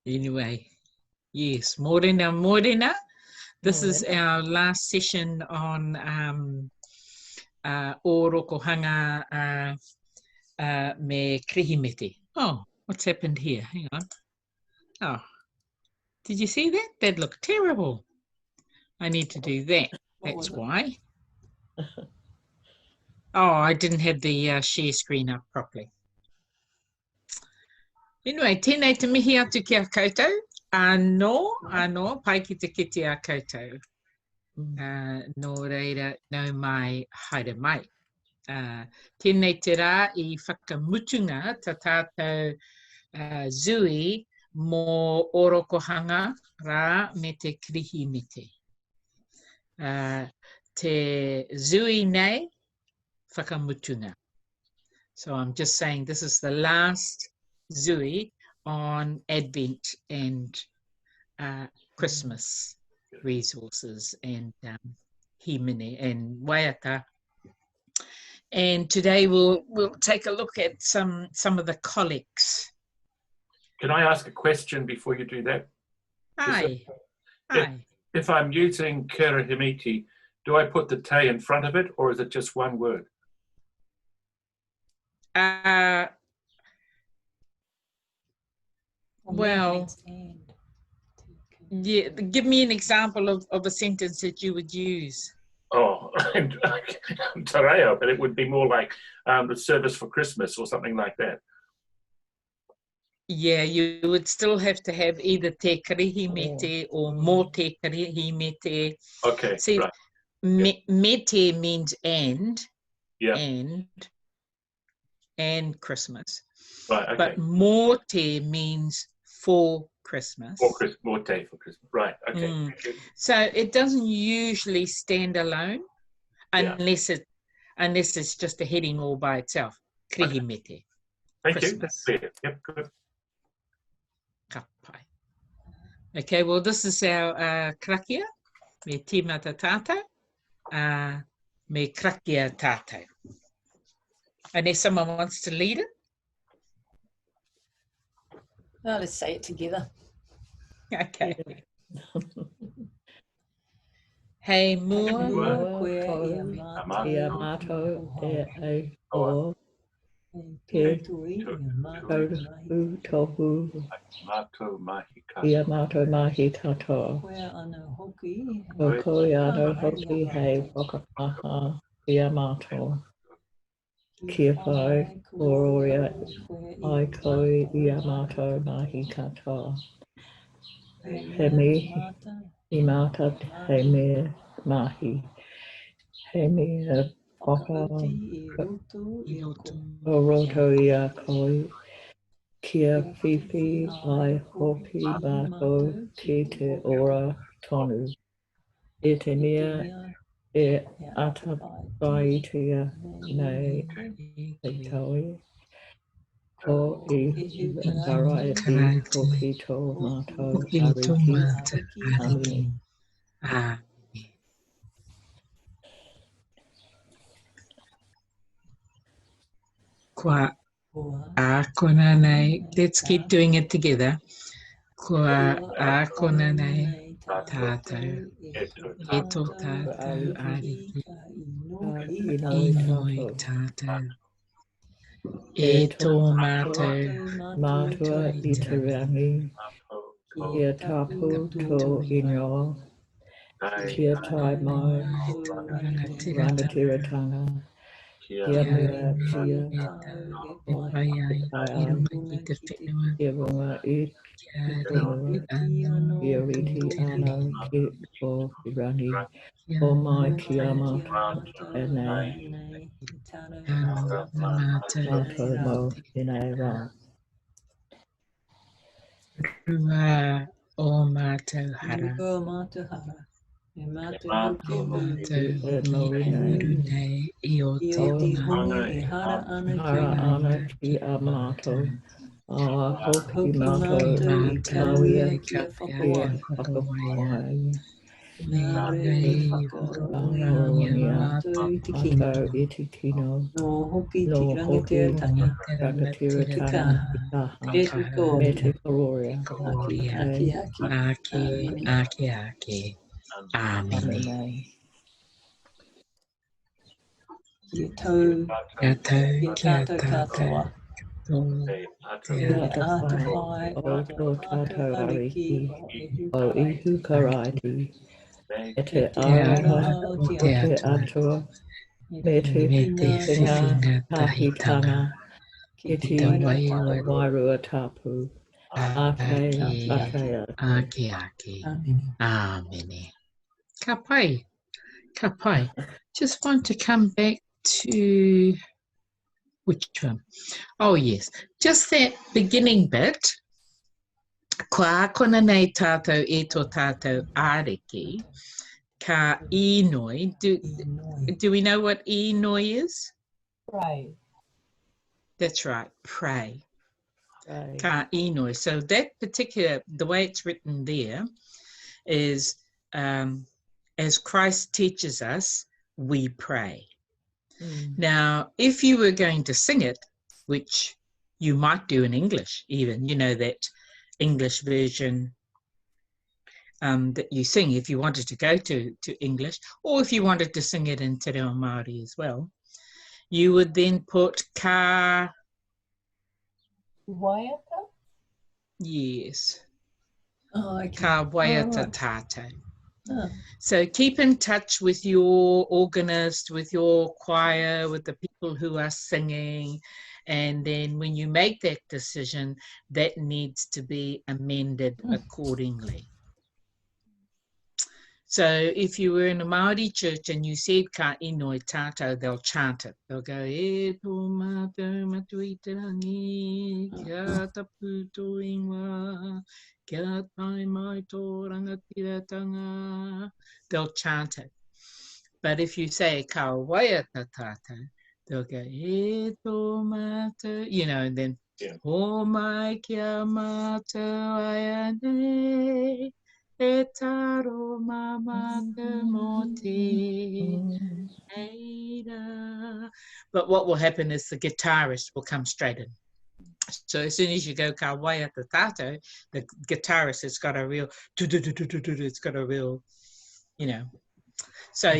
Anyway, yes, morena, morena. This is our last session on orokohanga me krihimete. Oh, what's happened here? Hang on. Oh, did you see that? That looked terrible. I need to do that. That's why. Oh, I didn't have the share screen up properly. Anyway, tēnei te mihi atu ki a koutou. Anō, pai ki te kite a koutou. Nō reira, nau mai, haere mai. Tēnei te rā I whakamutunga ta tātou zui mō orokohanga rā me te krihimete. Te zui nei, whakamutunga. So I'm just saying this is the last zui on Advent and Christmas resources and himene and waiata. And today we'll take a look at some of the collects. Can I ask a question before you do that? Aye. If I'm using kerahimiti, do I put the te in front of it, or is it just one word? Well, yeah, give me an example of a sentence that you would use. Oh, tareo, but it would be more like the service for Christmas or something like that. Yeah, you would still have to have either te karihimete or mō te karihimete. Okay, see, right. Mete means and, yeah, and Christmas. Right, okay. But mō means for Christmas. Mō te for Christmas, right, okay. So it doesn't usually stand alone unless it's just a heading all by itself. Krihimete. Okay. Thank Christmas. you, that's clear. Yep, good. Kapai. Okay, well, this is our karakia, me tīmata tātou, me karakia tātou. Unless someone wants to lead it. Oh, let's say it together. Okay. Hei mua ia mātou e o ke tohu ia mātou mahi katoa. O koe anō hoki hei whakamaha ia mātou. Kia whai ororia ai koe ia mātou mahi katoa. He mihi I māta he me mahi. He me whaka o roto ia koe. Kia whiwhi ai hoki mātou ki te ora tonu. E te mea e atawaitia nei e taui. Ko I wara e I hoki tō mātou ariki. Amen. Kua kona nei. Let's keep doing it together. Kua kona nei tātou. E tō tātou ariki. I noi tātou. E tō mātou I te rangi. Kia tapu tō ingoa. Kia tai mai rangatiratanga. Kia mea kia kia runga I kia riti ana ki o rangi. O mai ki ama e nei. Mātou mo I nei rā. Rua o mātou hara. E mātou muru nei I o te hara ana ki a mātou. A hoki mātou I kawia kia whakawai. Ngā re whakaoranga tō i te kino. Tātou i te kino. No hoki No te rangatiratanga. Rangatiratanga i taha. E te ko. Me te kororia. Aki, aki, aki. Aki, aki, aki. Amen. Amen. Kia tau, Kia tau, kia kia tātou tātou. katoa. Kia Kia ata ata whai whai o o tō tātou ariki o o ihu karaiti e te te aroha aroha o ki te atua. atua me te Me te whinga whiwhinga tahitanga Ki ki te te wairua wairua tapu. Ake, Aki, ake, aki, aki. Amini. Amene. Ka pai, ka pai. Just want to come back to which one? Oh, yes. Just that beginning bit. Kua kona nei tātou e tō tātou āreki, ka inoi. Do we know what inoi is? Pray. That's right, pray. ake. Ka inoi. So that particular, the way it's written there is, as Christ teaches us, we pray. Now, if you were going to sing it, which you might do in English even, you know, that English version that you sing, if you wanted to go to English, or if you wanted to sing it in Te Reo Māori as well, you would then put ka, Waiata? yes, Oh, okay. ka waiata right. tātou. Ah. So keep in touch with your organist, with your choir, with the people who are singing. And then when you make that decision, that needs to be amended accordingly. So if you were in a Māori church and you said ka inoi tātou, they'll chant it. They'll go, e tō mātou matui te rangi, kia tapu tō ingoa, kia tai mai tō rangatiratanga. They'll chant it. But if you say ka waiata tātou, they'll go, e tō mātou, you know, and then, o mai kia mātou ai anei, e taro mamata mo te eira. But what will happen is the guitarist will come straight in. So as soon as you go ka waiata tātou, the guitarist has got a real, it's got a real, you know. So,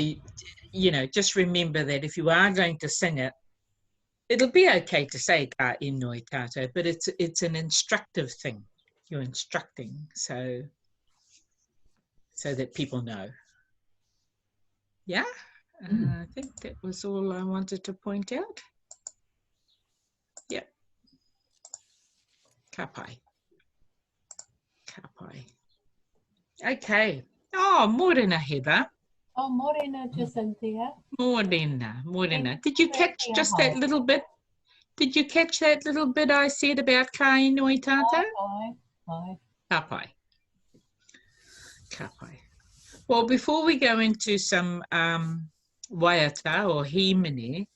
you know, just remember that if you are going to sing it, it'll be okay to say ka inoi tātou, but it's an instructive thing. You're instructing, so that people know. Yeah, I think that was all I wanted to point out. Yeah. Ka pai. Ka pai. Okay. Oh, morena, Heather. Oh, morena, Jacinthia. Morena, morena. Did you catch just that little bit? Did you catch that little bit I said about ka inoi tātou? Hi. Ka pai. Ka pai. Well, before we go into some waiata or himene,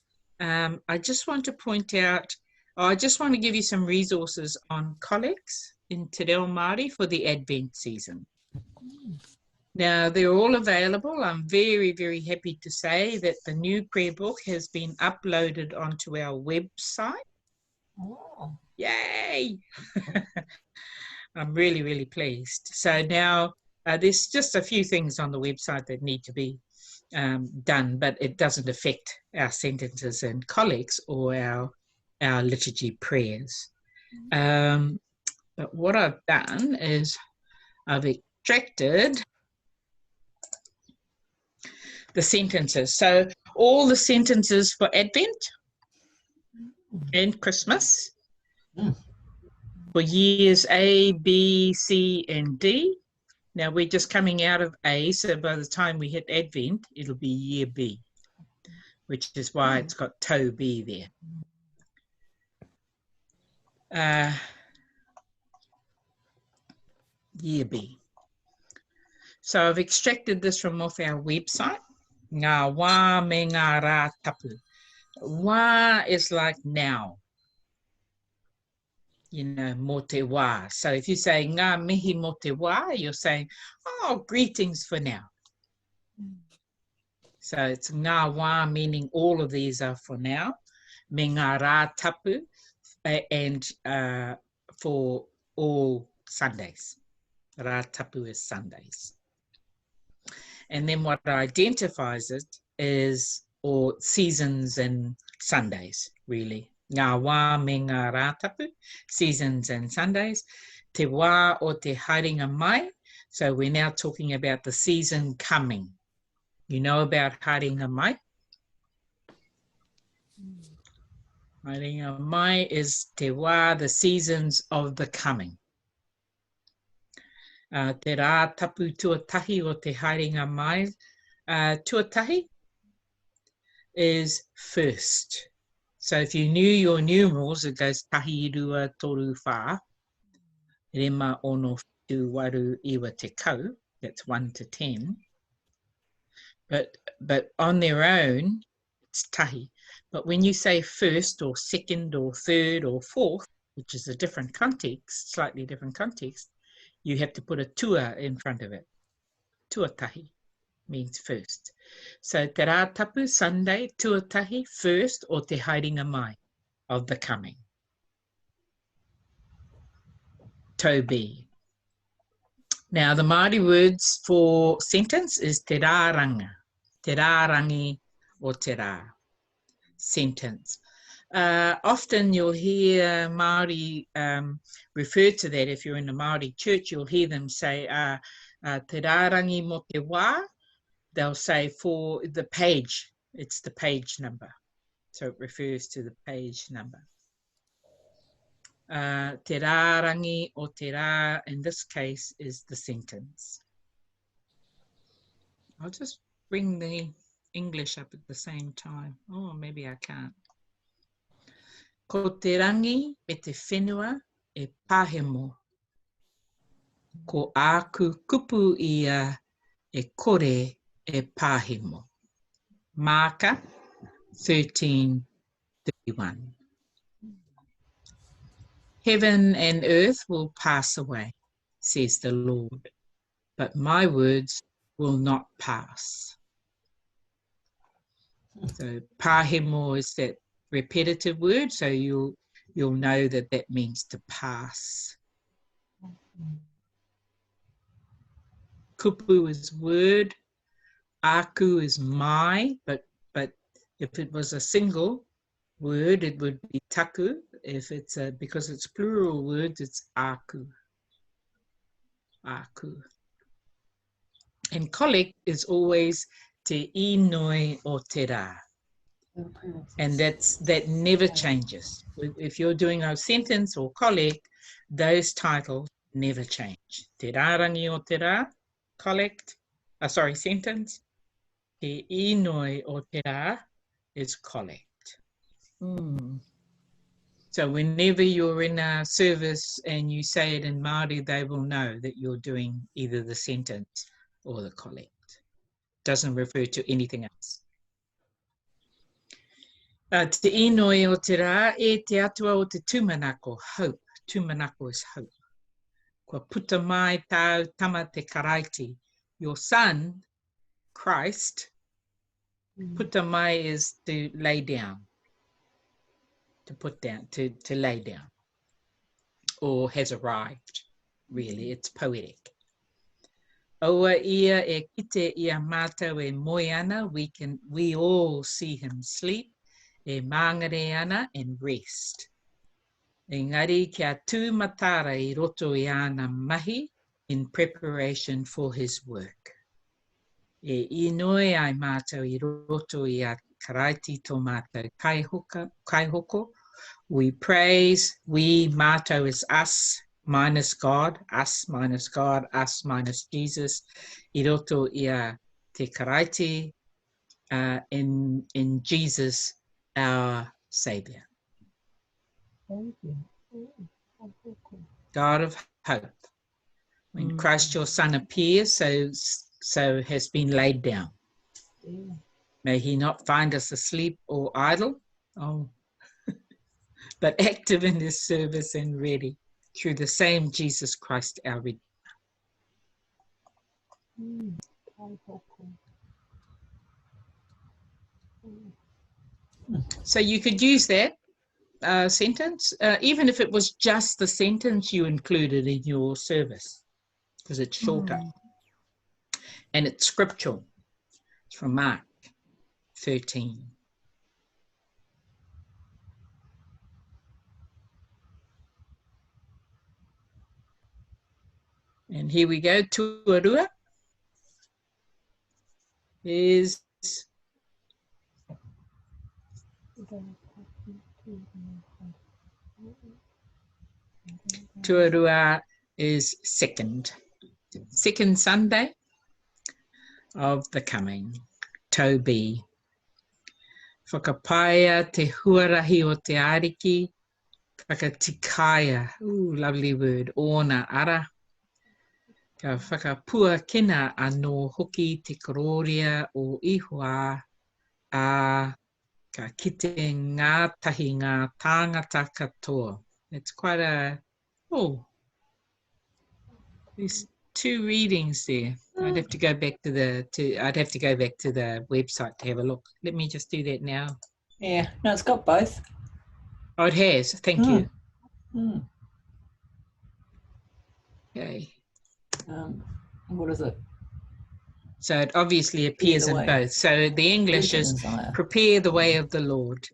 I just want to point out, I just want to give you some resources on collects in Te Reo Māori for the Advent season. Now, they're all available. I'm very, very happy to say that the new prayer book has been uploaded onto our website. Oh. Yay! I'm really, really pleased. So now there's just a few things on the website that need to be done, but it doesn't affect our sentences and collects or our liturgy prayers. But what I've done is I've extracted the sentences. So all the sentences for Advent and Christmas for years A, B, C, and D. Now we're just coming out of A, so by the time we hit Advent, it'll be year B, which is why it's got toe B there. Year B. So I've extracted this from off our website. Ngā wā me ngā rā tapu. Wā is like now. You know, mo te wā. So if you say ngā mihi mo te wā, you're saying, oh, greetings for now. So it's ngā wā, meaning all of these are for now. Me ngā rā tapu, and for all Sundays. Rā tapu is Sundays. And then what identifies it is, or seasons and Sundays, really. Ngā wā me ngā rā tapu, seasons and Sundays. Te wā o te haringa mai. So we're now talking about the season coming. You know about haringa mai? Haringa mai is te wā, the seasons of the coming. Te rā tapu tuatahi o te haringa mai. Tuatahi is first. So if you knew your numerals, it goes tahi, rua, toru, whā. Rema, ono, whitu, waru, iwa, te kau. That's 1 to 10. But on their own, it's tahi. But when you say first or second or third or fourth, which is a different context, slightly different context, you have to put a tua in front of it. Tuatahi means first. So te rā tapu, Sunday, tuatahi, first, or te haringa mai of the coming. Tobi. Now the Māori words for sentence is te rāranga, te rārangi, or te rā. Sentence. Often you'll hear Māori refer to that. If you're in a Māori church, you'll hear them say te rārangi mo te wā. They'll say for the page, it's the page number. So it refers to the page number. Te rārangi o te rā, in this case, is the sentence. I'll just bring the English up at the same time. Oh, maybe I can't. Ko te rangi me te whenua e pāhemo. Ko āku kupu ia e kore e pāhemo. Māka 13:31. Heaven and earth will pass away, says the Lord, but my words will not pass. So pāhemo is that repetitive word, so you'll know that that means to pass. Kupu is word, aku is my, but if it was a single word, it would be taku. If it's because it's plural words, it's aku. Aku. And collect is always te inoi o te rā. And that never changes. If you're doing a sentence or collect, those titles never change. Te rārangi o te rā, collect, sentence. Te inoi o te rā is collect. So whenever you're in a service and you say it in Māori, they will know that you're doing either the sentence or the collect. Doesn't refer to anything else. Te inoi o te rā, e te atua o te tūmanako, hope. Tūmanako is hope. Kua puta mai tau tama te karaiti. Your son, Christ, puta mai is to lay down. To put down, to lay down. Or has arrived, really. It's poetic. Oa ia e kite ia mātou e moe ana, we all see him sleep. E mangare ana and rest. Engari kia tū matara I roto I ana mahi in preparation for his work. E inoi ai mātou I roto I a karaiti tō mātou kaihoko. We praise, we mātou is us minus God, us minus God, us minus Jesus. I roto I a te karaiti in Jesus our Saviour. God of hope. When Christ your Son appears, so has been laid down. May he not find us asleep or idle, but active in his service and ready through the same Jesus Christ our Redeemer. So you could use that sentence, even if it was just the sentence you included in your service, because it's shorter. And it's scriptural. It's from Mark 13. And here we go. Tuarua is second Sunday of the coming. Toby. Whakapaia te huarahi o te ariki. Whakatikaya. Ooh, lovely word. Ona ara. Ka whakapua kina anō hoki te kororia o ihua a ka kite ngā tahi ngā tāngata katoa. It's quite a, there's 2 readings there. I'd have to go back to the website to have a look. Let me just do that now. Yeah, no, it's got both. Oh, it has. Thank you. Okay. What is it? So it obviously appears in both. So the English is prepare the way of the Lord.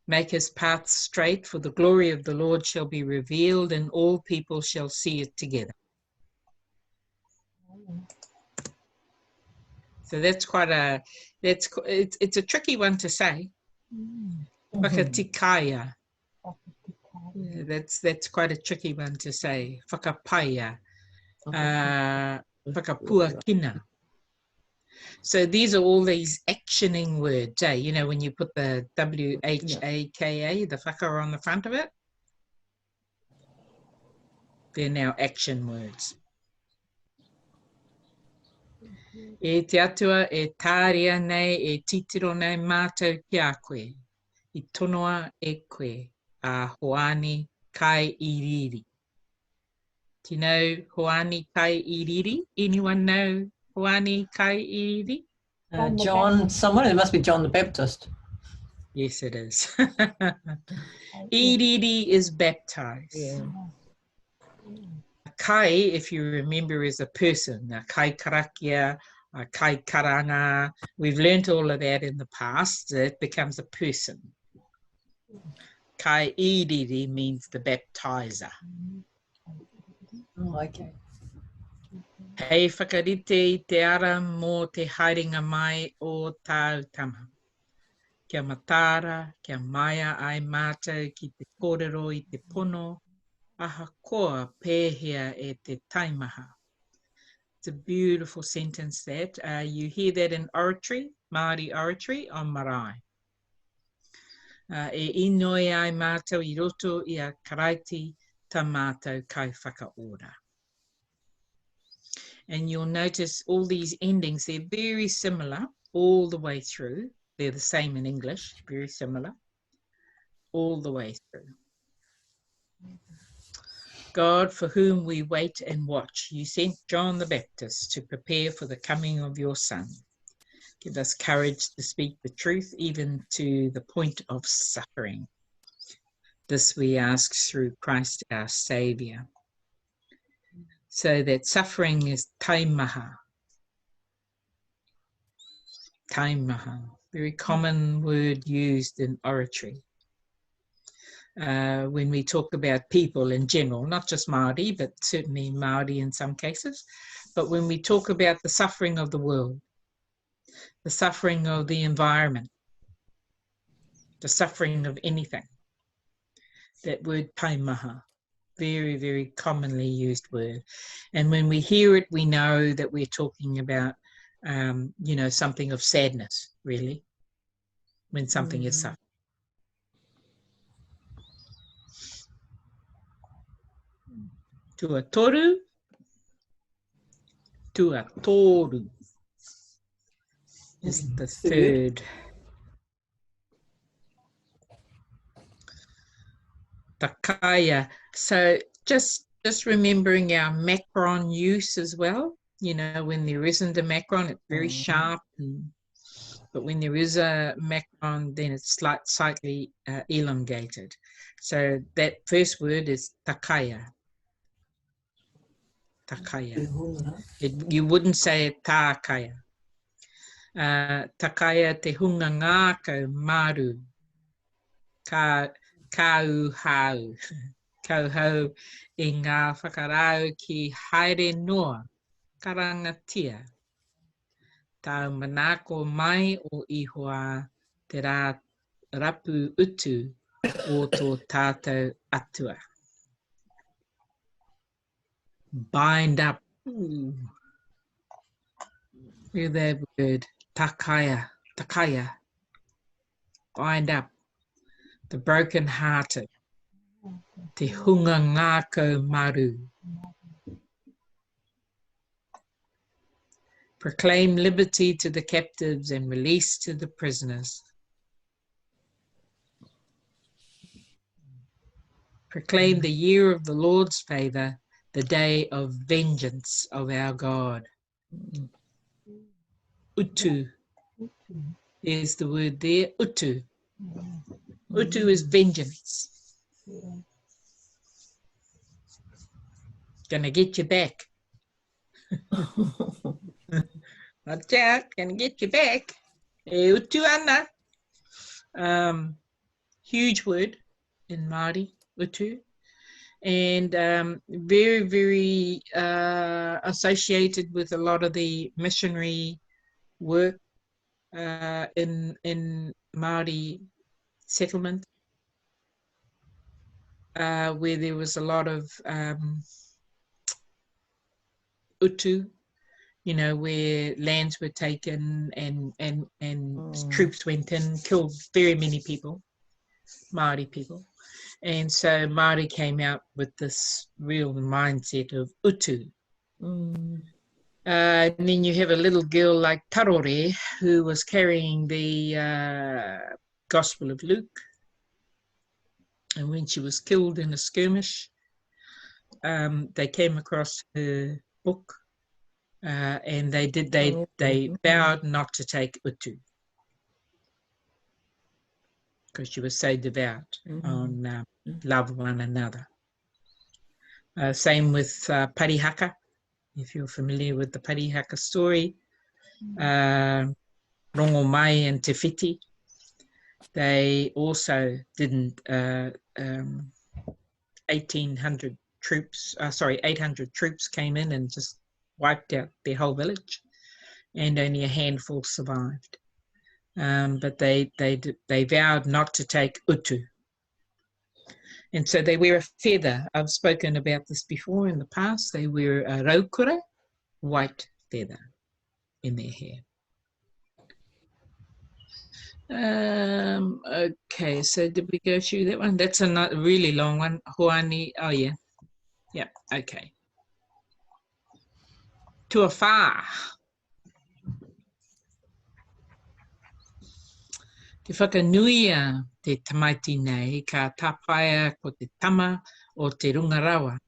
Make his path straight, for the glory of the Lord shall be revealed, and all people shall see it together. So that's quite a, it's a tricky one to say. Whakatikaya. Yeah, that's quite a tricky one to say. Whakapaia. Whakapua kina. So these are all these actioning words, eh? You know, when you put the W-H-A-K-A, the whaka on the front of it, they're now action words. E te atua e tāria nei e titiro nei mātou ki a koe. I tonoa e koe a hoani kai iriri. Do you know hoani kai iriri? Anyone know hoani kai iriri? John, someone, it must be John the Baptist. Yes, it is. Iriri is baptized. Yeah. Kai, if you remember, is a person. A kai karakia, a kai karanga. We've learnt all of that in the past. It becomes a person. Kai iriri means the baptizer. Oh, okay. Hei whakarite I te ara mō te haerenga mai o tāu tama. Kia matara, kia maia ai mātou ki te kōrero I te pono, aha koa pēhea e te taimaha. It's a beautiful sentence that. You hear that in oratory, Māori oratory on marae. E inoi ai mātou I roto I a karaiti ta mātou kai whakaora. And you'll notice all these endings, they're very similar all the way through. They're the same in English, very similar, all the way through. God, for whom we wait and watch, you sent John the Baptist to prepare for the coming of your Son. Give us courage to speak the truth, even to the point of suffering. This we ask through Christ our Saviour. So that suffering is taimaha. Taimaha, very common word used in oratory. When we talk about people in general, not just Māori, but certainly Māori in some cases. But when we talk about the suffering of the world, the suffering of the environment, the suffering of anything, that word taimaha. Very, very commonly used word. And when we hear it, we know that we're talking about, you know, something of sadness, really, when something is suffering. Tua toru, tua toru is the third. Takaya. So just remembering our macron use as well. You know, when there isn't a macron, it's very sharp and but when there is a macron, then it's slightly elongated. So that first word is takaya. Takaya. You wouldn't say it tākaya. Takaya te hunga ngākau maru. Kauhau. Kauhau I ngā whakarau ki haere noa. Karangatia. Tau manako mai o ihoa te rā rapu utu o tō tātou atua. Bind up. Ooh. Hear that word, takaya, takaya. Bind up the broken-hearted. Te hunga ngākau maru. Proclaim liberty to the captives and release to the prisoners. Proclaim the year of the Lord's favour, the day of vengeance of our God. Utu is the word there, utu. Utu is vengeance. Gonna get you back. Watch out, gonna get you back. E utu ana. Huge word in Māori, utu. And very, very associated with a lot of the missionary work in Māori settlement, where there was a lot of utu, you know, where lands were taken and troops went in, killed very many people, Māori people. And so Māori came out with this real mindset of utu. And then you have a little girl like Tarore, who was carrying the Gospel of Luke. And when she was killed in a skirmish, they came across her book, and they vowed not to take utu, because she was so devout on love one another. Same with parihaka, if you're familiar with the parihaka story. Rongo Mai and Te Whiti, they also didn't, 800 troops came in and just wiped out their whole village, and only a handful survived. But they vowed not to take utu. And so they wear a feather. I've spoken about this before in the past. They wear a raukura, white feather in their hair. Okay, so did we go through that one? That's a really long one. Hoani, oh yeah. Yeah, okay. Tuawha. Te whakanuia te tamaiti nei ka tāwhaia ko te tama o te rungarawa.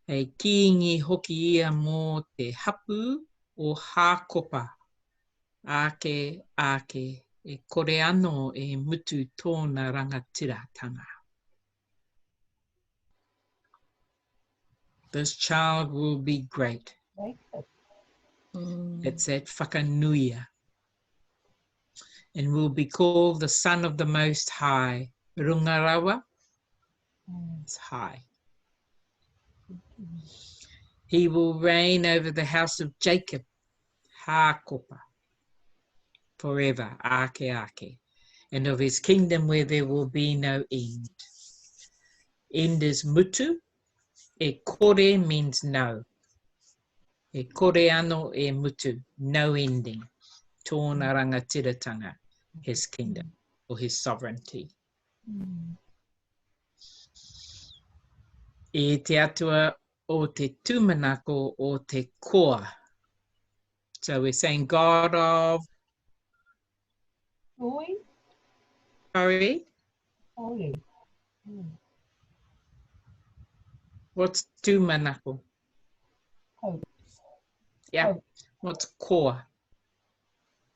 Hei kiingi hoki ia mō te hapu o hākopa. Ake e kore anō e mutu tōna rangatiratanga. This child will be great. It's that whakanuia. And will be called the Son of the Most High. Rungarawa, it's high. He will reign over the house of Jacob, hākopa, forever, ake, and of his kingdom where there will be no end. End is mutu. E kore means no. E kore ano e mutu, no ending. Tōna rangatiratanga, his kingdom or his sovereignty. E te atua o te tūmanako o te koa. So we're saying God of... Holy. Sorry? Holy. What's tūmanako? Hope. Yeah. Hope. What's koa?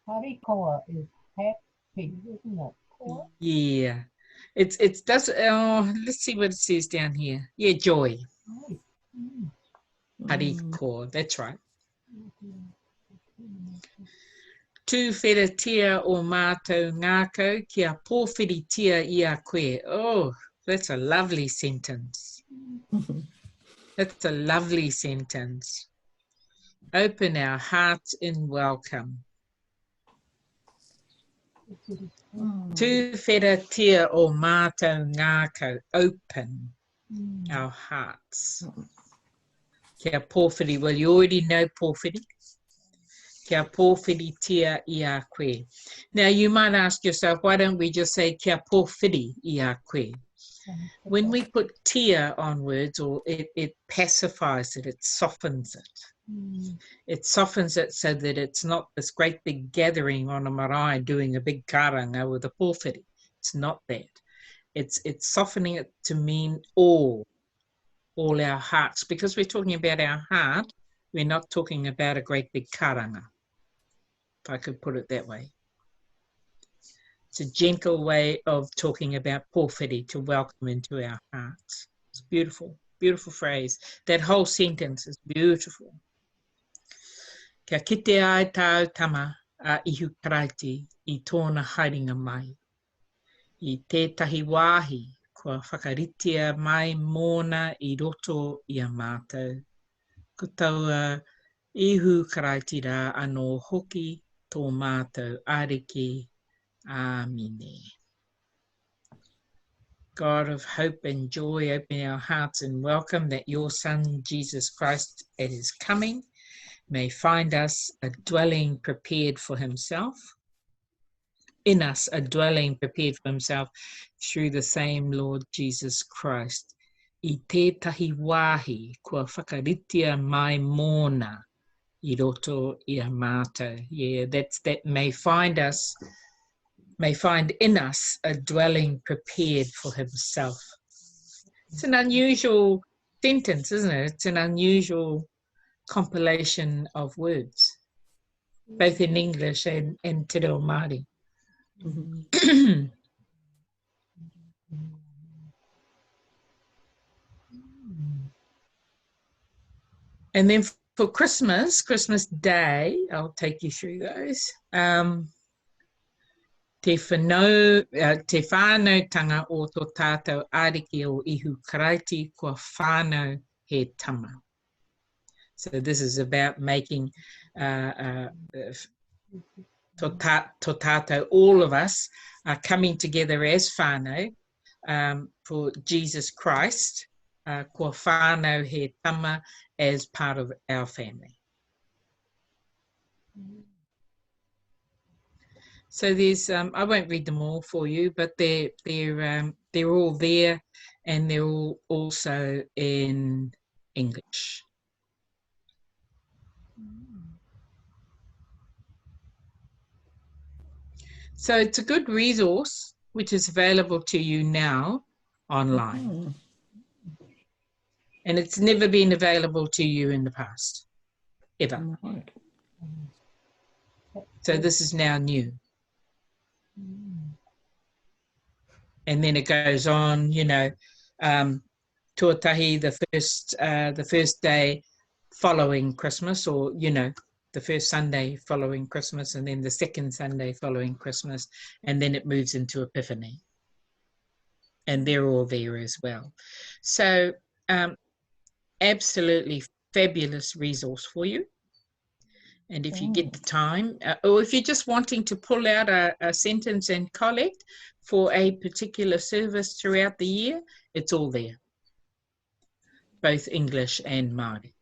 Harikoa is happy, isn't it? Koa? Yeah. It's does let's see what it says down here. Yeah, joy. Nice. Mm. Harikoa, that's right. Tu wheratia o mātou ngākau kia pōwhiritia I a koe. Oh, that's a lovely sentence. That's a lovely sentence. Open our hearts in welcome. Tu wheratia o mātou ngākau. Open our hearts. Kia pōwhiri. Well, you already know pōwhiri. Kia pōwhiritia I a koe. Now, you might ask yourself, why don't we just say kia pōwhiri I a koe? When we put tia on words, or it pacifies it, it softens it. It softens it so that it's not this great big gathering on a marae doing a big karanga with a pōwhiri. It's not that. It's softening it to mean all our hearts. Because we're talking about our heart, we're not talking about a great big karanga, if I could put it that way. It's a gentle way of talking about pōwhiri, to welcome into our hearts. It's beautiful, beautiful phrase. That whole sentence is beautiful. Kia kite ai tau tama a ihu karaiti I tōna haringa mai. I tētahi wāhi kua whakaritia mai mōna I roto I a mātou. Ko taua ihu karaiti rā anō hoki tō mātou ariki. Amine. God of hope and joy, open our hearts and welcome that your Son, Jesus Christ, at his coming, may find us a dwelling prepared for himself, in us a dwelling prepared for himself through the same Lord Jesus Christ. I tētahi wāhi kua whakaritia mai mōna I roto I a mātou. Yeah, that may find in us a dwelling prepared for himself. It's an unusual sentence, isn't it? It's an unusual compilation of words, both in English and Te Reo Māori. And then for Christmas Day, I'll take you through those. Te whānautanga o tō tātou ariki o ihu karaiti kua whānau he tama. So this is about making tō tātou, all of us are coming together as whānau for Jesus Christ, kua whānau he tama as part of our family. So there's, I won't read them all for you, but they're all there, and they're all also in English. So it's a good resource which is available to you now online. And it's never been available to you in the past, ever. So this is now new. And then it goes on, you know, tuatahi, the first day following Christmas, or, you know, the first Sunday following Christmas, and then the second Sunday following Christmas, and then it moves into Epiphany. And they're all there as well. So absolutely fabulous resource for you. And if you get the time, or if you're just wanting to pull out a sentence and collect for a particular service throughout the year, it's all there, both English and Māori.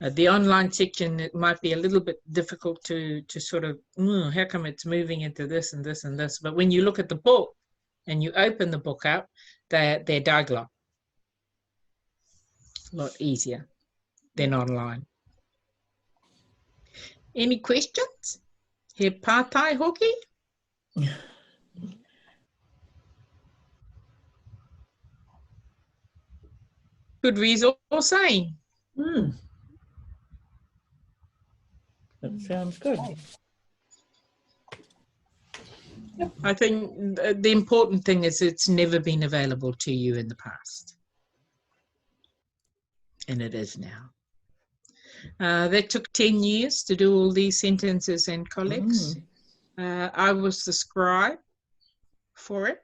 The online section, it might be a little bit difficult to sort of, how come it's moving into this and this and this? But when you look at the book and you open the book up, they're dialogue. A lot easier than online. Any questions? He pātai hoki? Good resource, eh? Sounds good. I think the important thing is it's never been available to you in the past. And it is now. That took 10 years to do all these sentences and collects. I was the scribe for it.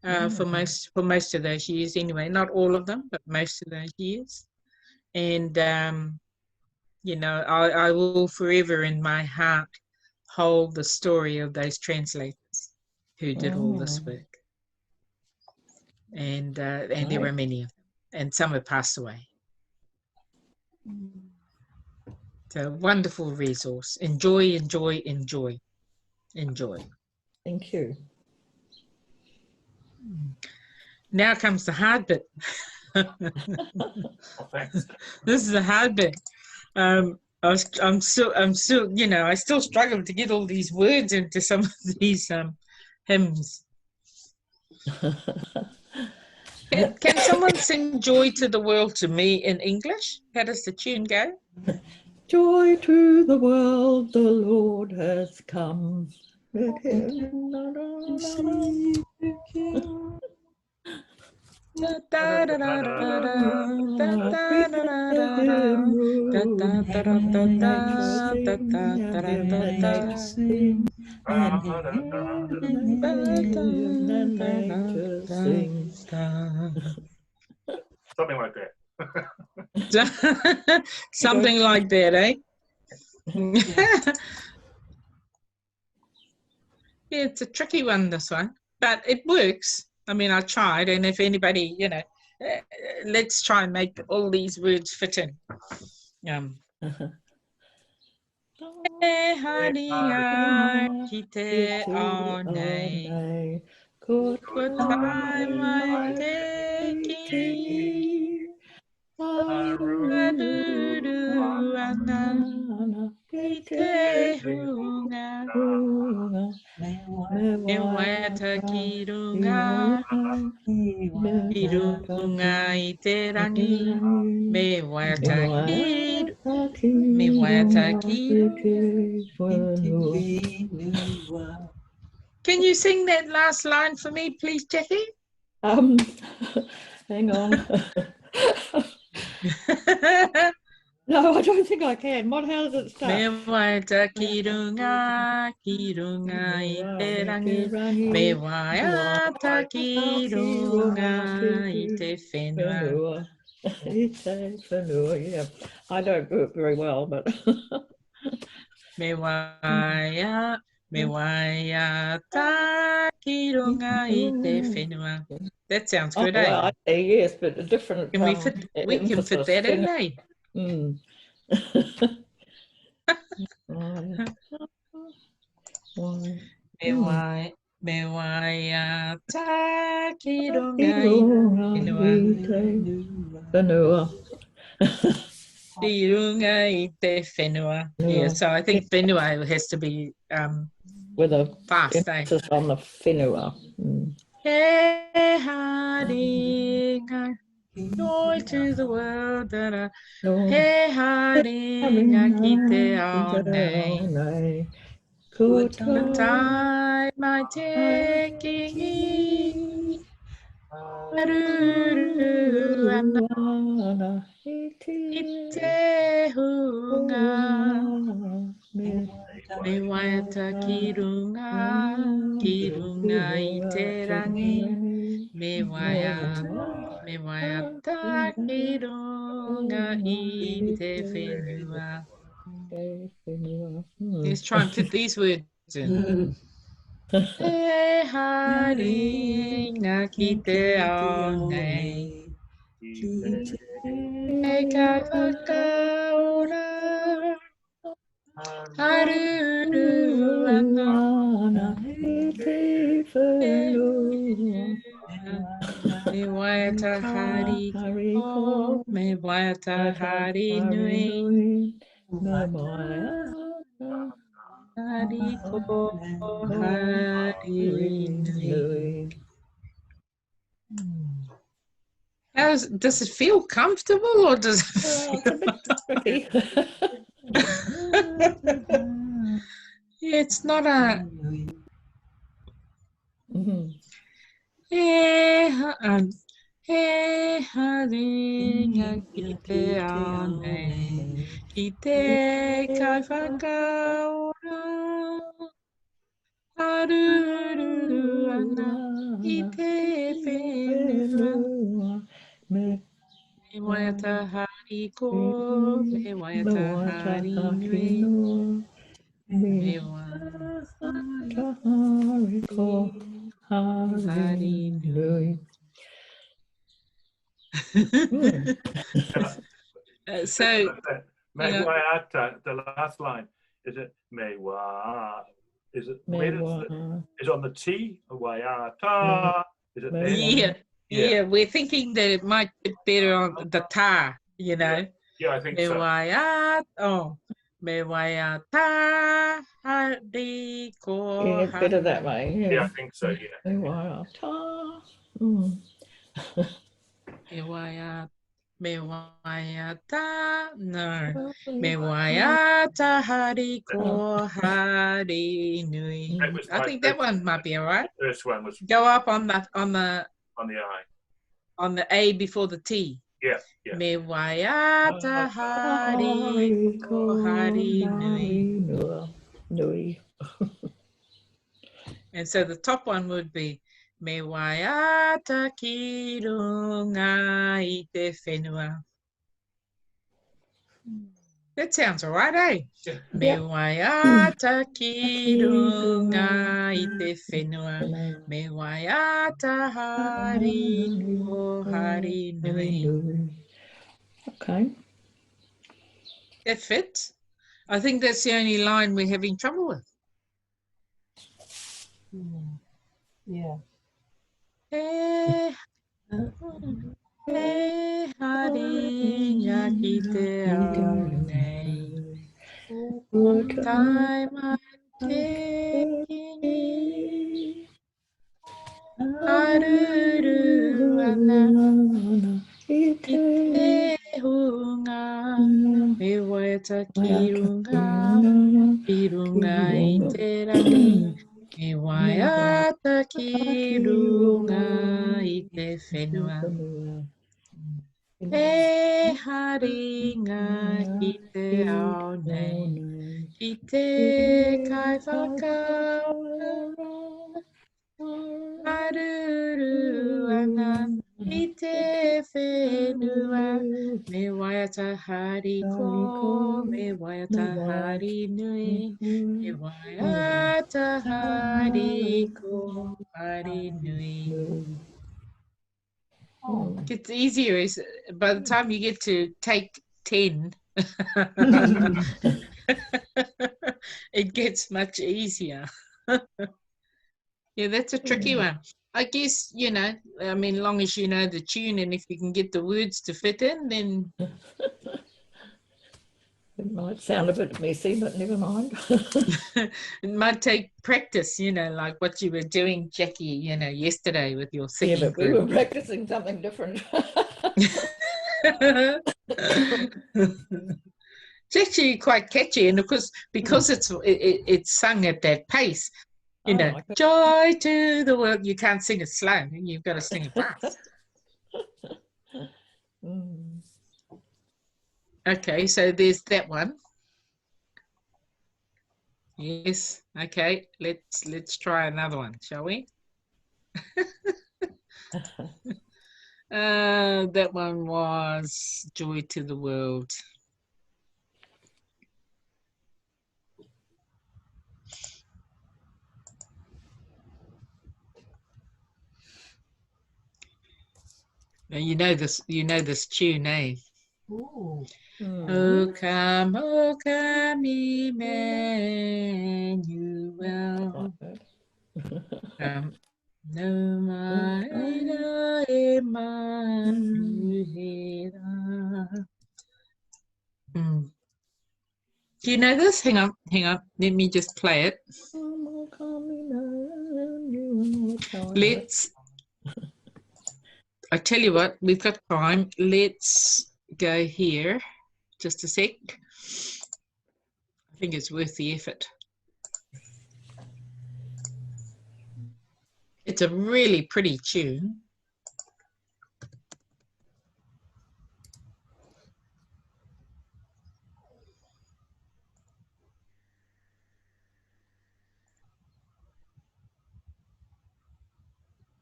For most of those years anyway, not all of them, but most of those years. And you know, I will forever in my heart hold the story of those translators who did all this work. And there were many of them, and some have passed away. It's a wonderful resource. Enjoy, enjoy, enjoy, enjoy. Thank you. Now comes the hard bit. Thanks. This is the hard bit. I'm still, you know, I still struggle to get all these words into some of these hymns. Can someone sing "Joy to the World" to me in English? How does the tune go? Joy to the world, the Lord has come. Let him Something like that. Something like that, eh? Yeah, it's a tricky one, this one, but it works. I mean, I tried, and if anybody, you know, let's try and make all these words fit in. Kirunga i te rangi, me waitaki. Can you sing that last line for me, please, Jackie? Hang on. No, I don't think I can. How does it start? Me waitaki runga, kirunga i te rangi, me waitaki runga i te whenua. Yeah. I don't do it very well, but Me waitaki runga i te whenua. That sounds good, eh? Well, I say yes, but a different. Can we fit that in, eh? Me waitaki runga i te whenua. Kirunga i te whenua. Yeah, so I think whenua has to be with a fast, eh? emphasis on the whenua. He haringa, joy to the world, he haringa ki te ao nei. Kutai mai te kingi, aruru ana i te hunga. Me waita kirunga i te rangi, me waiata kirunga i te whenua. Let's try and fit these words in. He haringa ki te ao nei, e ka whakaora, haruru ana i te whenua. Me waiata hari ko, me waiata hari nui, hari ko, hari nui. Does it feel comfortable, or does it feel... It's a bit tricky. It's not a Mhm. He haringa ki te ao nei, ki te kai whakaora, arururu ana, i te whenua. Me Me waiata hari ko, me waiata hari nui, me waiata hari ko, hari nui. So, Me you know, waiata, the last line, is it me wa? Is it where is it on the T? Waiata? Is it there? yeah, we're thinking that it might be better on the ta, you know. Yeah, I think Me so. waiata, me waiata, hari ko. Yeah, it's better that way. Yeah, I think so, yeah. Me waiata. Mm. Me waiata, no. Me waiata hari ko hari nui. That was I my think that first- one might be all right. The first one was Go up on the I. on the A before the T. Yeah, yeah. Me waiata hari ko hari nui. Nui. And so the top one would be Me waiata ki runga i te whenua. That sounds all right, eh? Yeah. Me waiata ki runga i te whenua. Me waiata hari ko hari nui. Okay. That fits. I think that's the only line we're having trouble with. Yeah. E haringa ki te ao nei. Tai mai te kini. Aruru ana. I te hunga. Me waiata ki runga i te rangi. Me waiata ki runga i te whenua. E haringa ki te ao nei. I te kai whakaora. Aruru ana. I te whenua. Me waiata hari ko. Me waiata hari nui. Me waiata hari ko. Hari nui. Oh, It's easier is by the time you get to take 10, it gets much easier. Yeah, that's a tricky one. I guess, you know, I mean, long as you know the tune and if you can get the words to fit in, then It might sound a bit messy, but never mind. it might take practice, you know, like what you were doing, Jackie, you know, yesterday with your Yeah, singing but we group. were practicing something different. It's actually quite catchy, and of course, because it's sung at that pace, you know, like it. joy to the world. You can't sing it slow; you've got to sing it fast. Mm. Okay, so there's that one. Yes. Okay, let's try another one, shall we? That one was joy to the world. Now you know this tune, eh? ooh. O come, Emmanuel. No maida Emmanuel. Do you know this? Hang on. Let me just play it. I tell you what, we've got time. Let's go here. Just a sec. I think it's worth the effort. It's a really pretty tune.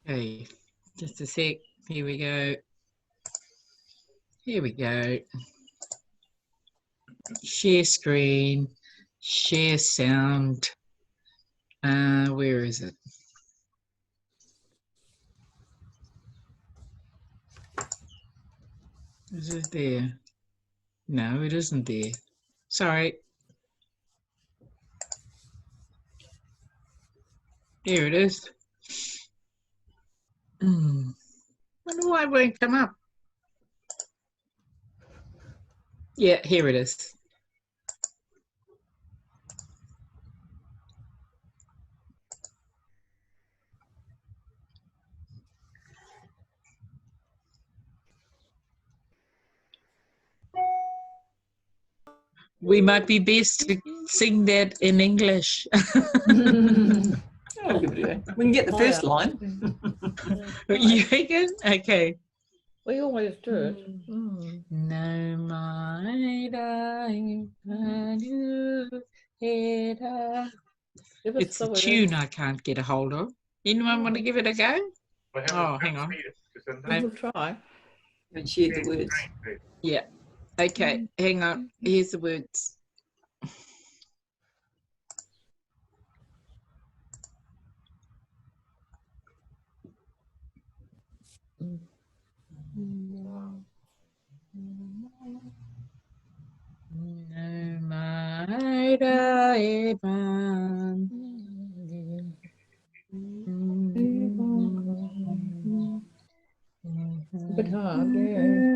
Okay, just a sec. Here we go. Here we go. Share screen, share sound. Where is it? Is it there? No, it isn't there. Sorry. Here it is. Wonder why it won't come up. Yeah, here it is. We might be best to sing that in English. Oh, we can get the first line. You reckon? Okay. We always do it. No, my darling, it's a tune I can't get a hold of. Anyone want to give it a go? Oh, hang on. We'll try. And share the words. Yeah. Okay, hang on. Here's the words. No, my darling. A bit hard, yeah.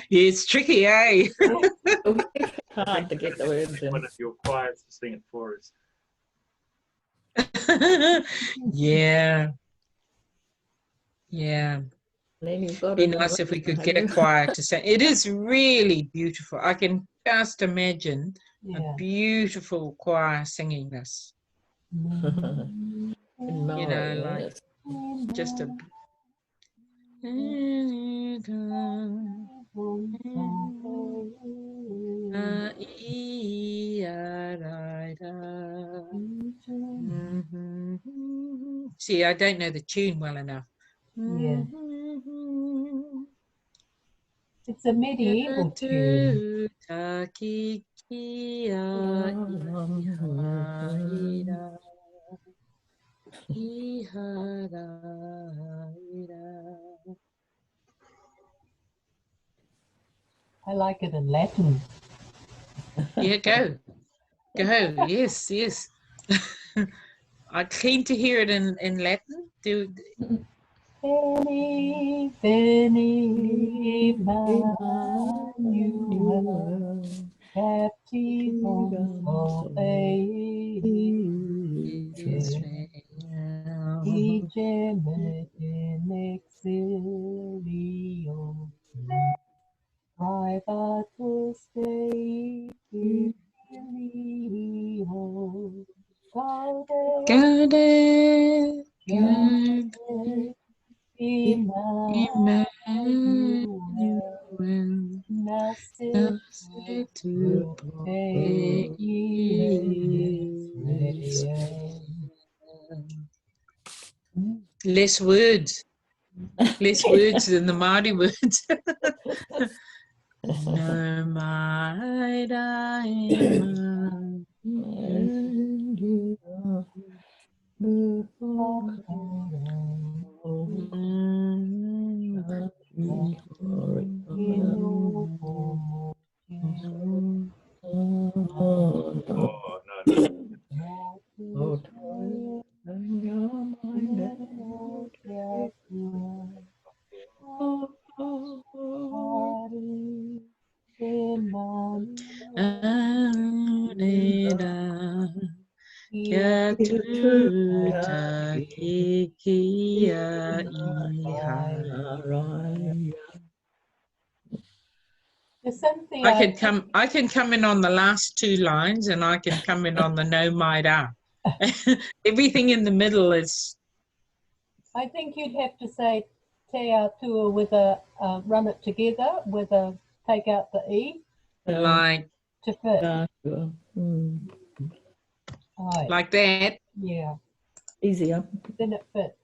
Yeah, it's tricky, eh? It's hard to get the words in. One of your choirs to sing it for us. Yeah. Yeah. Then you've got Be nice if we could get a choir to sing. It is really beautiful. I can just imagine a beautiful choir singing this. In Maori, You know, like yes. just a. See, I don't know the tune well enough. Yeah. It's a medieval tune. I like it in Latin. Yeah, go. Yes, yes. I'm keen to hear it in Latin. Veni, veni, Emmanuel, captivum Israel. Igemet in exilio, privatus Dei filio, gaude, Emmanuel, nascitur Dei Israel. Less words than the Māori words. No, my Emma. Kia tuta kia iha. There's something I can come in on the last two lines, and I can come in on the no maida. Everything in the middle is. I think you'd have to say te atua with a run it together with a take out the e Like to fit. Aye. like that. Yeah. Easier. Then it fits.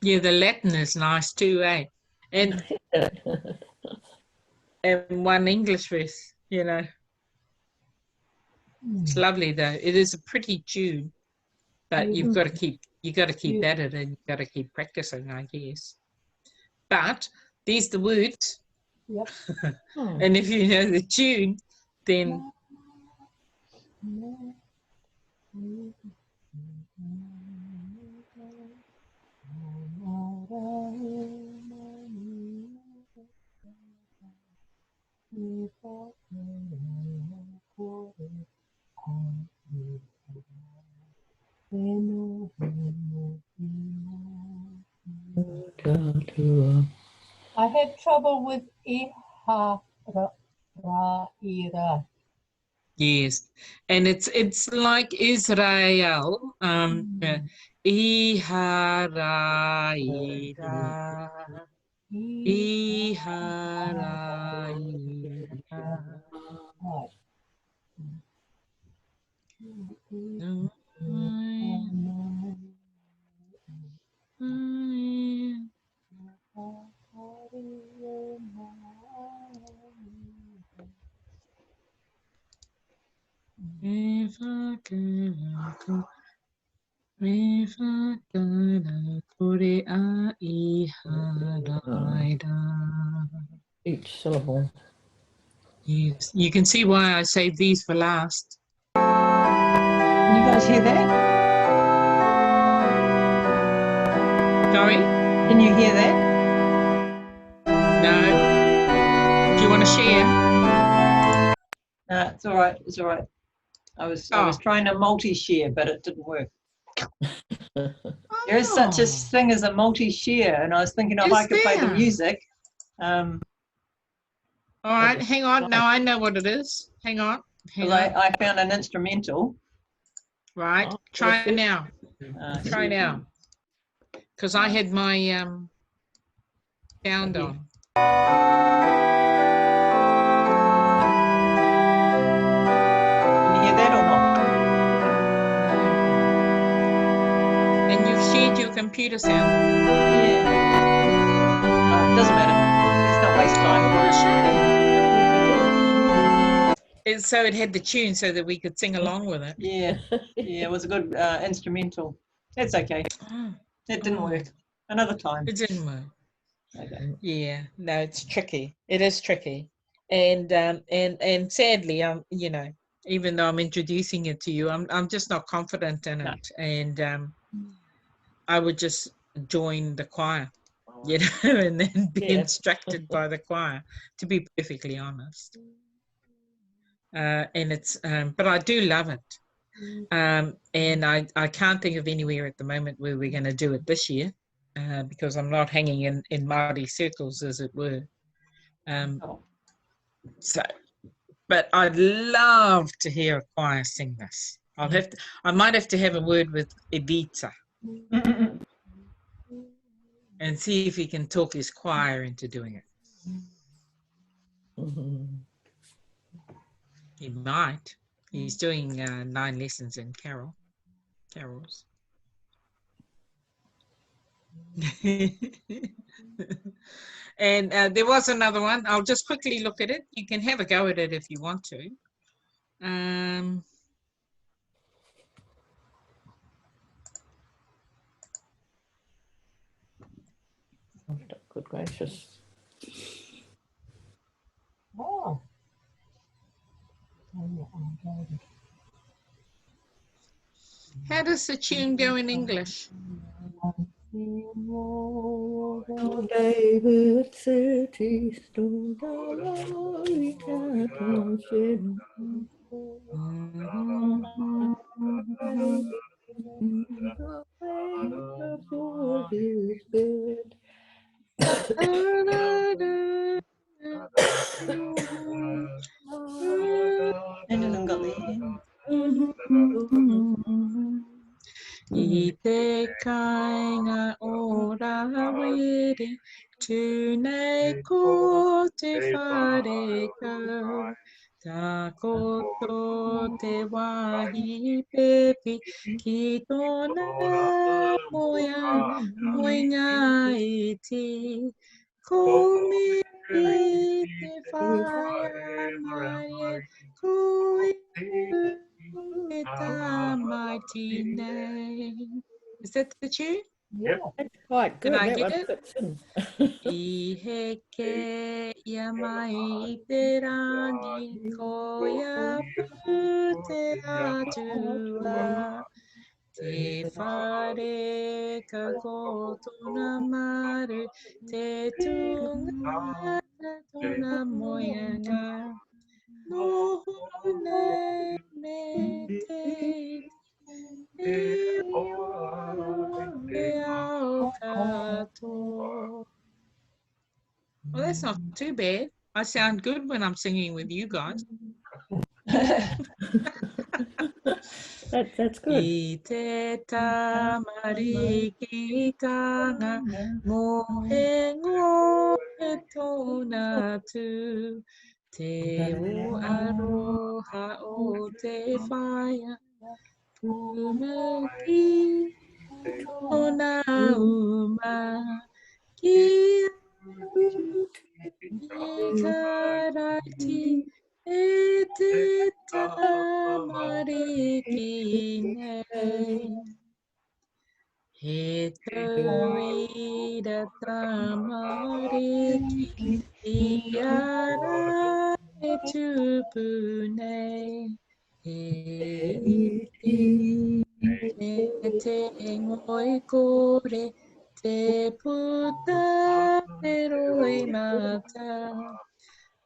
Yeah, the Latin is nice too, eh? And one English verse, you know. It's lovely though. It is a pretty tune, but you've got to keep at it, and you've got to keep practicing, I guess. But these the words. Yep. And if you know the tune, then I have trouble with iha ra ira. yes, and it's like Israel. Iharaira, iharaira. Right. Each syllable. Yes, you can see why I saved these for last. Can you guys hear that? Sorry? Can you hear that? No. Do you want to share? No, it's all right. It's all right. I was trying to multi-share, but it didn't work. There is such a thing as a multi-share, and I was thinking if I could play the music. All right, hang on. Now I know what it is. Hang on. I found an instrumental. Right. Try now. Try now. Because I had my sound on. Can you hear that or not? And you've shared your computer sound. Yeah. It doesn't matter. Let's not waste time. So it had the tune so that we could sing along with it. Yeah. Yeah, it was a good instrumental. That's okay. It didn't work. Another time. It didn't work. Okay. Yeah, no, it's tricky. It is tricky, and sadly, you know, even though I'm introducing it to you, I'm just not confident in it, and I would just join the choir, you know, and then be instructed by the choir. To be perfectly honest, and it's but I do love it, and I can't think of anywhere at the moment where we're going to do it this year. Because I'm not hanging in Māori circles, as it were. So, but I'd love to hear a choir sing this. I might have to have a word with Evita and see if he can talk his choir into doing it. He might. He's doing 9 lessons in carols. And there was another one. I'll just quickly look at it. You can have a go at it if you want to. Good gracious. Oh. How does the tune go in English? Stone David City, Stone David Cattle. For his bed. I te kainga ora wiri, tūnei ko te whare kau. Tā koto te wāhi pepi, ki tōna moia, moinga iti. Ko me te whaia mai, ko e tā mighty name. Is that the tune? Yeah. That's quite good. Did I That get one it? fits in. I heke ia mai I te rangi, ko ia pu te atua. Te whare ka ko tōna maru, te tunga tōna moianga. Noho nei me te e ao katoa. Well, that's not too bad. I sound good when I'm singing with you guys. That's good. I te tamari ki tanga, mohe ngoe tōna tū. Te o aroha o te whaia, puma ki tōna uma. Ki I karakia e te tamari ki nei. He tau I da tamari ki I ara e tupu nei. He iti te ngoi kore te puta te roi mata.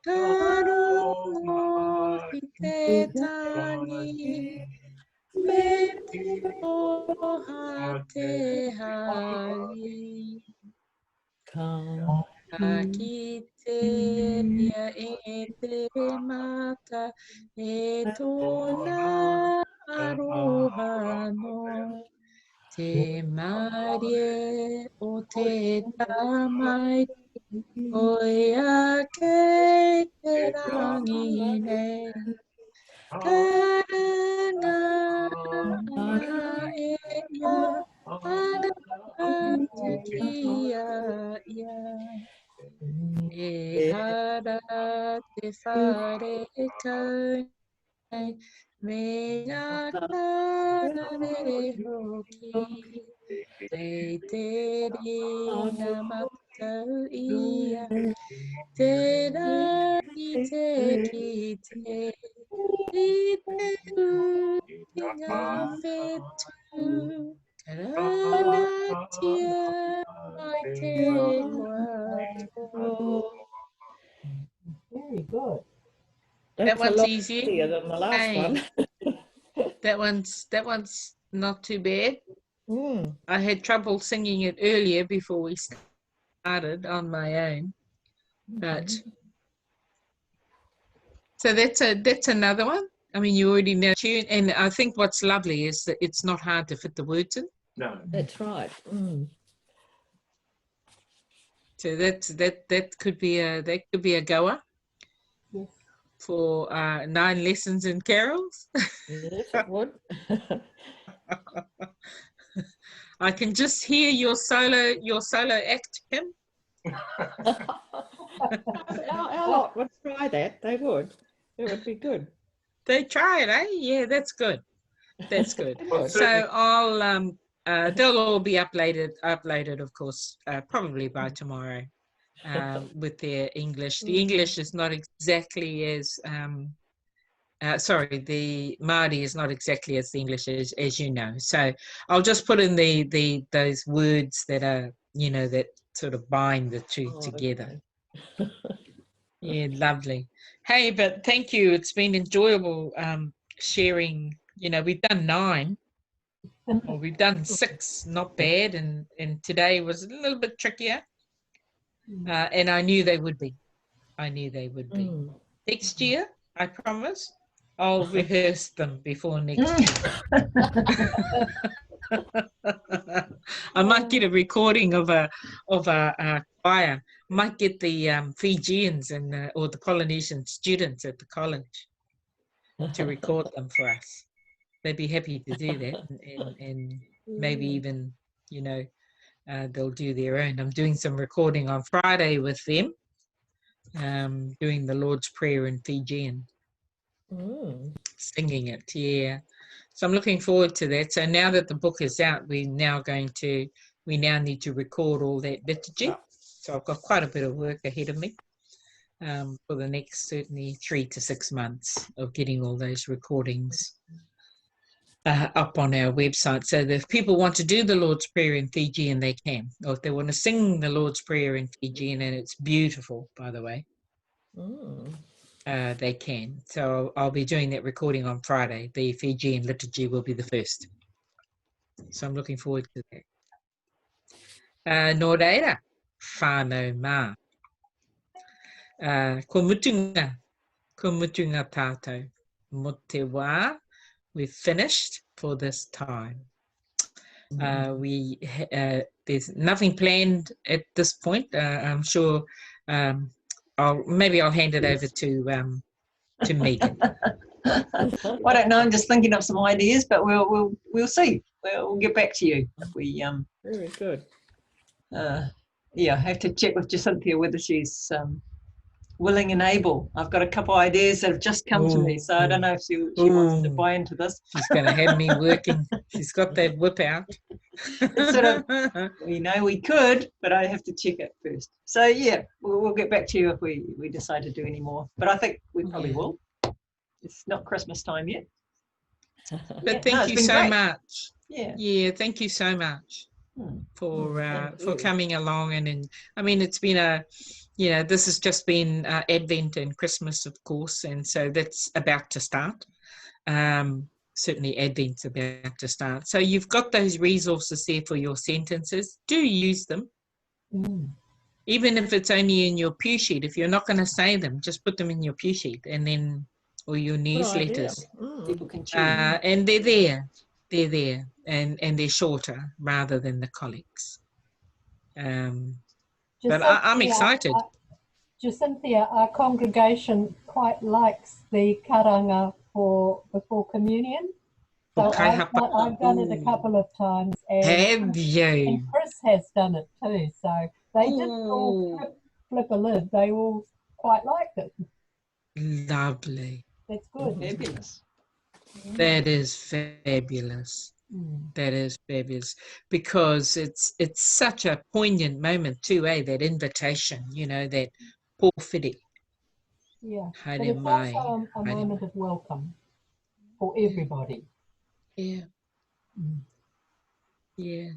Karongo I te tani, me te oha te hai. Ka ki te ia e te mata, e tōna aroha no. Te marie o te tamai, oi a kei te rangi nei. Karanga ana e ia, ana te kia ia. E hara te whare kau nei, me ngā karare hoki. Te te ringa matau ia, te rangi te ki te, I te uinga whetu, karanatia mai te koato. Very good. That That's a one's lot easy. easier than the last Hey. one. That one's not too bad. Mm. I had trouble singing it earlier before we started on my own, but so that's another one. I mean, you already know the tune, and I think what's lovely is that it's not hard to fit the words in. No. That's right. Mm. So that could be a goer Yes. for 9 lessons in carols. Yes, it would. I can just hear your solo act, Kim. Our lot would try that. They would. It would be good. They try it, eh? Yeah, that's good. That's good. Well, So certainly, I'll they'll all be uploaded, of course, probably by tomorrow, with their English. The English is not exactly as sorry, the Māori is not exactly as the English as you know. So I'll just put in those words that are, you know, that sort of bind the two together. Okay. Yeah, lovely. Hey, but thank you. It's been enjoyable sharing. You know, we've done 9, or we've done 6, not bad, and today was a little bit trickier. And I knew they would be. I knew they would be. Next year, I promise, I'll rehearse them before next year. I might get a recording of a choir. Might get the Fijians and or the Polynesian students at the college to record them for us. They'd be happy to do that, and maybe even, you know, they'll do their own. I'm doing some recording on Friday with them, doing the Lord's Prayer in Fijian, singing it. Yeah. So I'm looking forward to that. So now that the book is out, we now need to record all that liturgy. So I've got quite a bit of work ahead of me for the next certainly 3 to 6 months of getting all those recordings up on our website. So that if people want to do the Lord's Prayer in Fijian, they can. Or if they want to sing the Lord's Prayer in Fijian, and it's beautiful, by the way, they can. So I'll be doing that recording on Friday. The Fijian liturgy will be the first. So I'm looking forward to that. Nō reira, whānau mā. Ko mutunga tātou. Mo te wā, we've finished for this time. There's nothing planned at this point. I'm sure maybe I'll hand it over to Megan. I don't know. I'm just thinking of some ideas, but we'll see. We'll get back to you if we Very good. yeah, I have to check with Jacinthia whether she's willing and able. I've got a couple of ideas that have just come to me, so I don't know if she wants to buy into this. She's going to have me working. She's got that whip out. It's sort of, we know we could, but I have to check it first. So yeah, we'll get back to you if we decide to do any more. But I think we probably will. It's not Christmas time yet. But thank you so much. Yeah, thank you so much for coming along, and I mean, it's been this has just been Advent and Christmas, of course, and so that's about to start. Certainly Advent's about to start. So you've got those resources there for your sentences. Do use them. Even if it's only in your pew sheet. If you're not going to say them, just put them in your pew sheet, and then, or your newsletters. people can choose. And they're there. They're there, and they're shorter rather than the collects. But I'm excited. Jacinthia, our congregation quite likes the karanga before communion. So I've done it a couple of times. And, have you? And Chris has done it too. So they didn't all flip a lid. They all quite liked it. Lovely. That's good. Fabulous. That is fabulous. That is fabulous, because it's such a poignant moment too, that invitation, that pōwhiri. Yeah, Haere but it's mai, also a moment of welcome for everybody. Yeah. Yeah.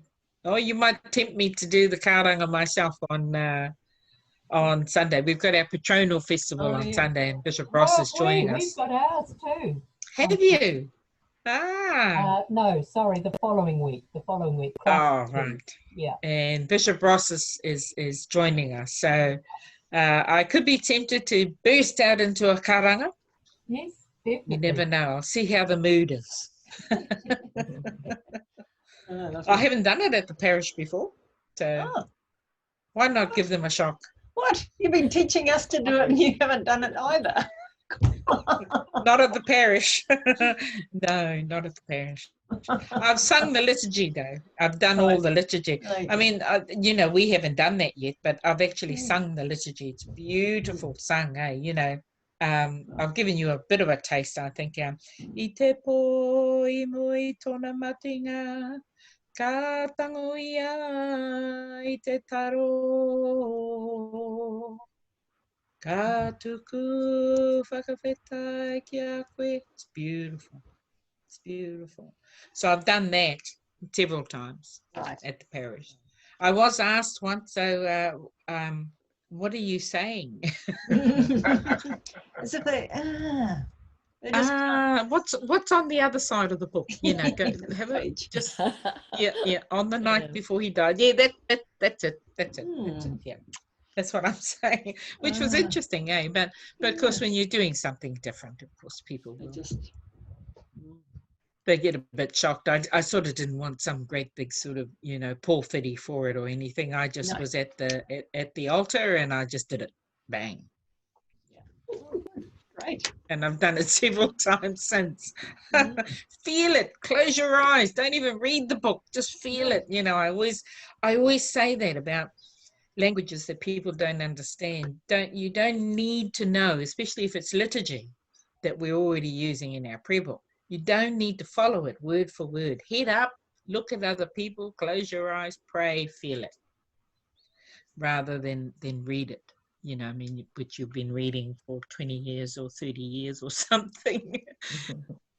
Oh, you might tempt me to do the karanga myself on Sunday. We've got our Patronal Festival on Sunday, and Bishop Ross is joining us. We've got ours too. Have you? No, sorry, the following week. Oh, right. Yeah. And Bishop Ross is joining us. So I could be tempted to burst out into a karanga. Yes, definitely. You never know. I'll see how the mood is. I haven't done it at the parish before. So why not give them a shock? What? You've been teaching us to do it and you haven't done it either. Not at the parish. No, not at the parish. I've sung the liturgy though. I've done all the liturgy. I mean, you know, we haven't done that yet, but I've actually sung the liturgy. It's beautiful sung, you know. I've given you a bit of a taste, I think. I te po I moi tona matinga, ka tango ia I te taro, ka tuku whakawhetai ki a koe. It's beautiful. It's beautiful. So I've done that several times at the parish. I was asked once, so what are you saying? As if they just what's on the other side of the book? You know, go have it. Just on the night before he died. Yeah, that's it. That's it. Yeah. That's what I'm saying, which was interesting, But of course, when you're doing something different, of course, people will they get a bit shocked. I sort of didn't want some great big sort of, you know, porphyry for it or anything. I just was at the altar and I just did it. Bang. Yeah. Great. And I've done it several times since. Feel it. Close your eyes. Don't even read the book. Just feel it. You know, I always say that about languages that people don't understand. You don't need to know, especially if it's liturgy that we're already using in our prayer book. You don't need to follow it word for word. Head up, look at other people, close your eyes, pray, feel it, rather than read it. You know, I mean, which you've been reading for 20 years or 30 years or something.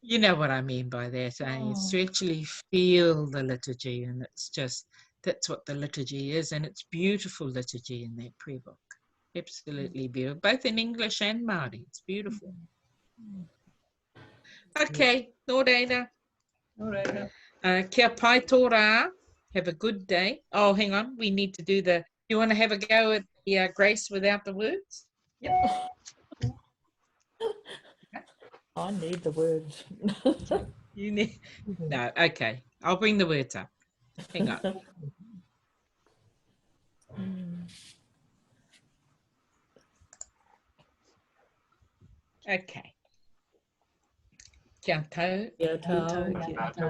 You know what I mean by that. It's to actually feel the liturgy, and it's just, that's what the liturgy is, and it's beautiful liturgy in that prayer book. Absolutely beautiful, both in English and Māori. It's beautiful. Okay, nō reira. Kia pai tō rā. Have a good day. Oh, hang on. We need to do the... You want to have a go at the grace without the words? Yep. I need the words. You need... No, okay. I'll bring the words up. Hang on. Okay. Kia tau. Kia tau,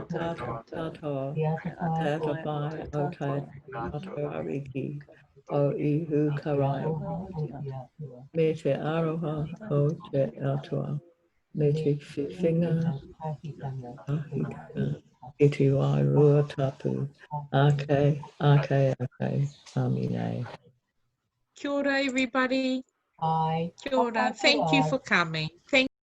tātou, tātou pai, o tātou ariki, o ihu karai, me te aroha o te atua, me te whiwhinga, iti wai rua tapu, ake, amine. Kia ora, everybody. Bye. Kia ora. Thank you for coming. Thank